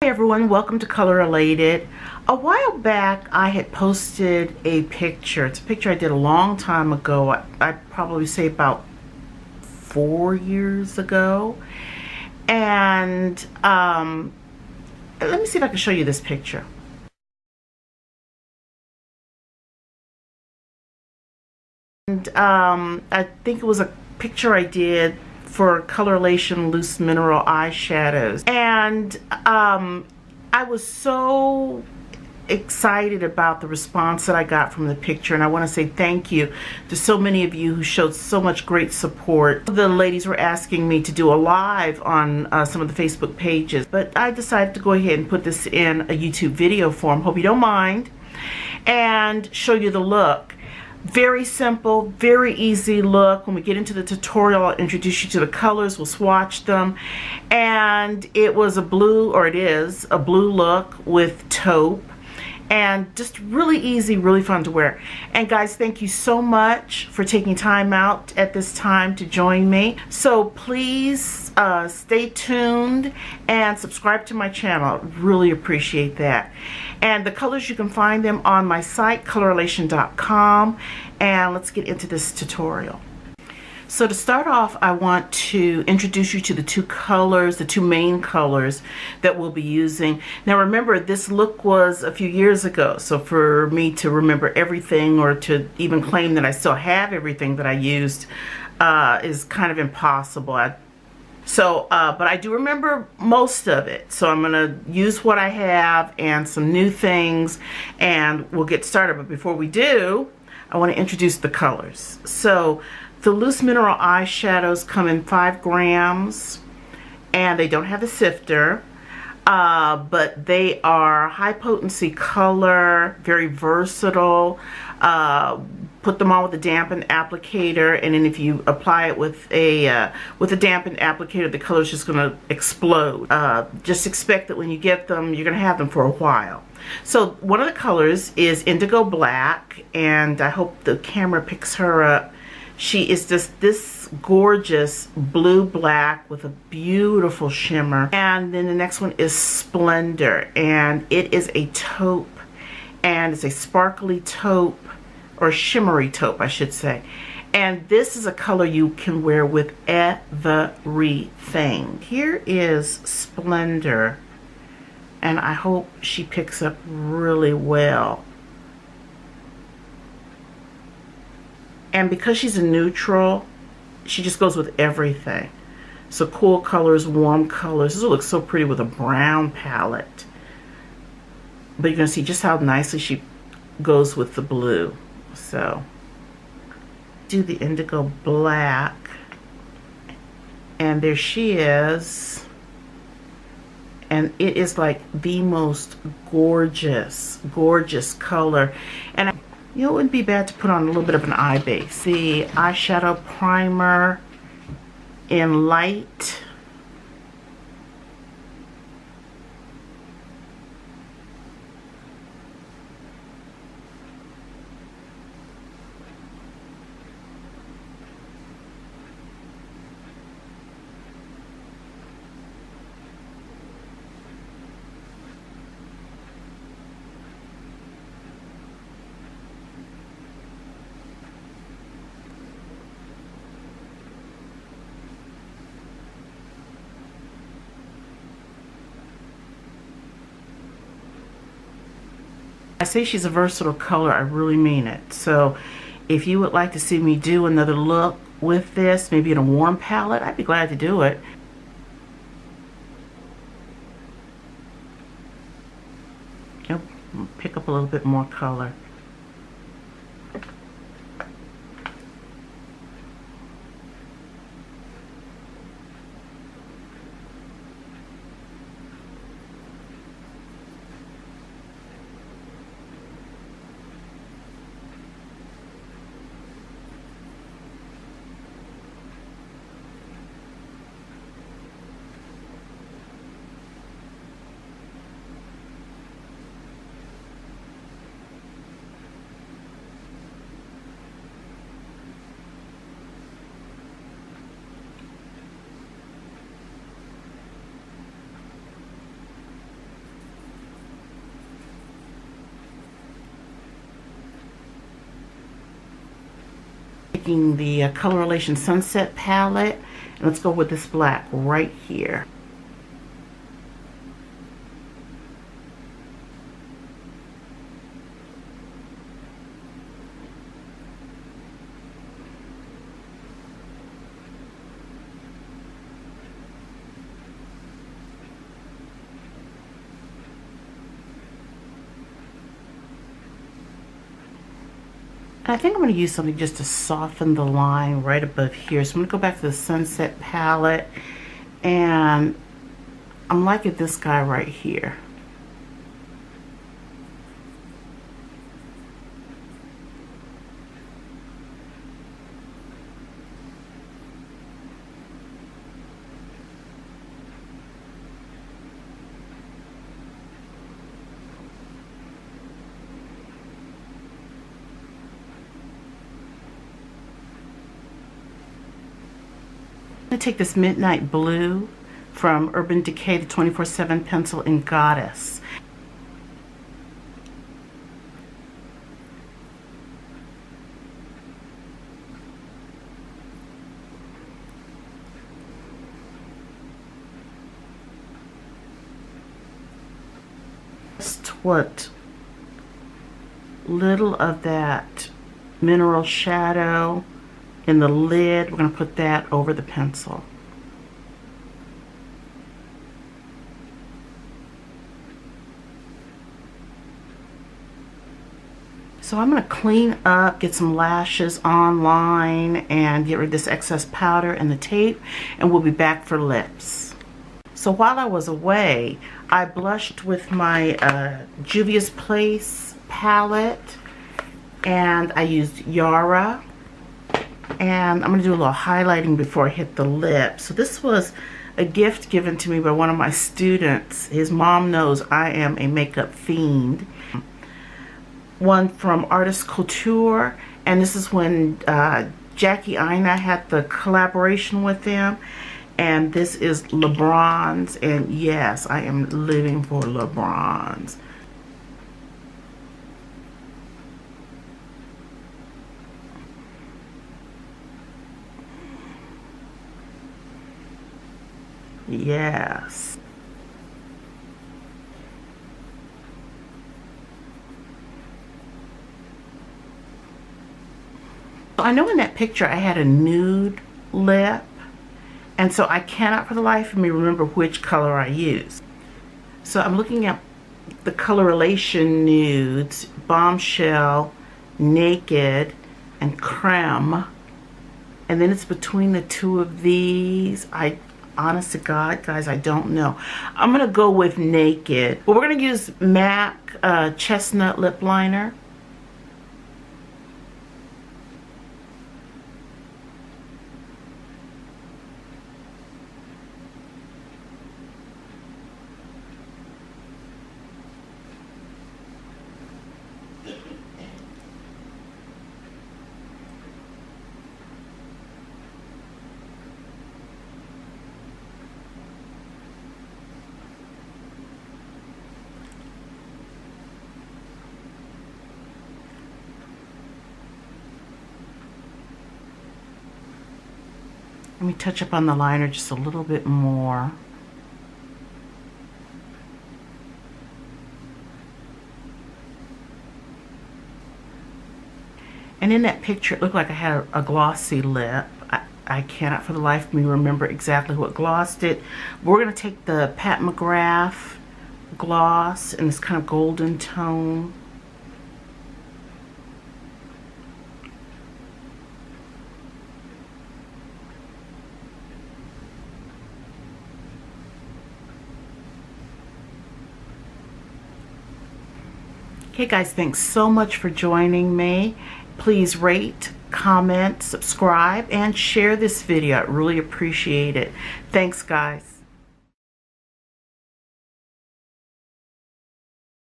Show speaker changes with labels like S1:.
S1: Hey everyone, welcome to Color Related. A while back I had posted a picture. It's a picture I did a long time ago. I'd probably say about 4 years ago. And let me see if I can show you this picture. And I think it was a picture I did for Colorlation Loose Mineral Eyeshadows. And I was so excited about the response that I got from the picture, and I want to say thank you to so many of you who showed so much great support. The ladies were asking me to do a live on some of the Facebook pages, but I decided to go ahead and put this in a YouTube video form. Hope you don't mind, and show you the look. Very simple, very easy look. When we get into the tutorial, I'll introduce you to the colors. We'll swatch them. And it was a blue, or it is, a blue look with taupe. And just really easy, really fun to wear. And guys, thank you so much for taking time out at this time to join me. So please stay tuned and subscribe to my channel. Really appreciate that. And the colors, you can find them on my site, colorlation.com. And let's get into this tutorial. So to start off, I want to introduce you to the two colors, the two main colors that we'll be using. Now remember, this look was a few years ago, so for me to remember everything or to even claim that I still have everything that I used is kind of impossible. But I do remember most of it, so I'm going to use what I have and some new things, and we'll get started. But before we do, I want to introduce the colors. So the loose mineral eyeshadows come in 5 grams, and they don't have the sifter, but they are high potency color, very versatile. Put them on with a dampened applicator, and then if you apply it with a dampened applicator, the color is just going to explode. Just expect that when you get them, you're going to have them for a while. So one of the colors is indigo black, and I hope the camera picks her up. She is just this gorgeous blue black with a beautiful shimmer. And then the next one is Splendor, and it is a taupe, and it's a sparkly taupe, or shimmery taupe I should say. And this is a color you can wear with everything. Here is Splendor, and I hope she picks up really well. And because she's a neutral, she just goes with everything. So cool colors, warm colors. This will look so pretty with a brown palette. But you're going to see just how nicely she goes with the blue. So do the indigo black. And there she is. And it is like the most gorgeous, gorgeous color. And you know, it wouldn't be bad to put on a little bit of an eye base. The eyeshadow primer in light. I say she's a versatile color, I really mean it. So if you would like to see me do another look with this, maybe in a warm palette, I'd be glad to do it. Yep, pick up a little bit more color. Taking the Color Relation Sunset palette, and let's go with this black right here. I think I'm going to use something just to soften the line right above here. So I'm going to go back to the Sunset palette, and I'm liking this guy right here. I'm going to take this Midnight Blue from Urban Decay, the 24/7 pencil in Goddess. Just what little of that mineral shadow in the lid, we're going to put that over the pencil. So I'm going to clean up, get some lashes online, and get rid of this excess powder and the tape, and we'll be back for lips. So while I was away, I blushed with my Juvia's Place palette, and I used Yara. And I'm going to do a little highlighting before I hit the lip. So this was a gift given to me by one of my students. His mom knows I am a makeup fiend. One from Artist Couture, and this is when Jackie Aina had the collaboration with them. And this is LeBron's, and yes, I am living for LeBron's. Yes. So I know in that picture I had a nude lip, and so I cannot for the life of me remember which color I used. So I'm looking at the Color Relation nudes, Bombshell, Naked, and Creme. And then it's between the two of these. Honest to God, guys, I don't know. I'm going to go with Naked. But we're going to use MAC Chestnut Lip Liner. Let me touch up on the liner just a little bit more. And in that picture, it looked like I had a glossy lip. I cannot for the life of me remember exactly what glossed it. We're going to take the Pat McGrath gloss in this kind of golden tone. Okay guys, thanks so much for joining me. Please rate, comment, subscribe, and share this video. I really appreciate it. Thanks guys.